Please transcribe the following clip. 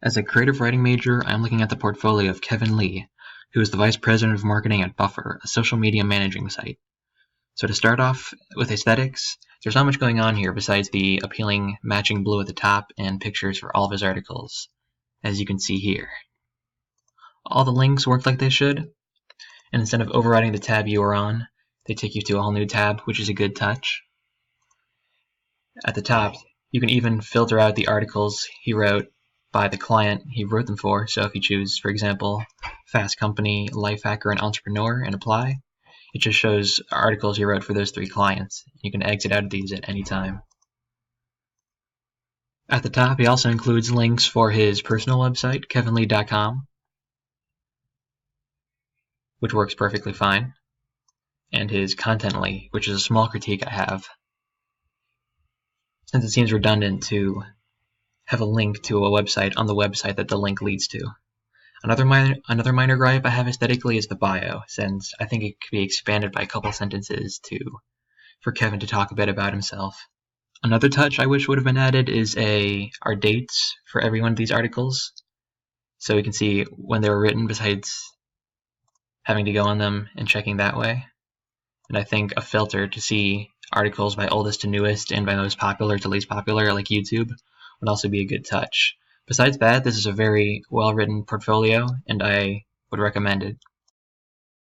As a creative writing major, I'm looking at the portfolio of Kevan Lee, who is the Vice President of Marketing at Buffer, a social media managing site. So to start off with aesthetics, there's not much going on here besides the appealing matching blue at the top and pictures for all of his articles, as you can see here. All the links work like they should, and instead of overriding the tab you are on, they take you to a whole new tab, which is a good touch. At the top, you can even filter out the articles he wrote by the client he wrote them for. So if you choose, for example, Fast Company, Life Hacker, and Entrepreneur and apply, it just shows articles he wrote for those 3 clients. You can exit out of these at any time. At the top, he also includes links for his personal website, kevanlee.com, which works perfectly fine, and his Contently, which is a small critique I have, since it seems redundant to have a link to a website on the website that the link leads to. Another minor gripe I have aesthetically is the bio, since I think it could be expanded by a couple sentences for Kevan to talk a bit about himself. Another touch I wish would have been added is our dates for every one of these articles, so we can see when they were written besides having to go on them and checking that way. And I think a filter to see articles by oldest to newest and by most popular to least popular, like YouTube, would also be a good touch. Besides that, this is a very well-written portfolio, and I would recommend it.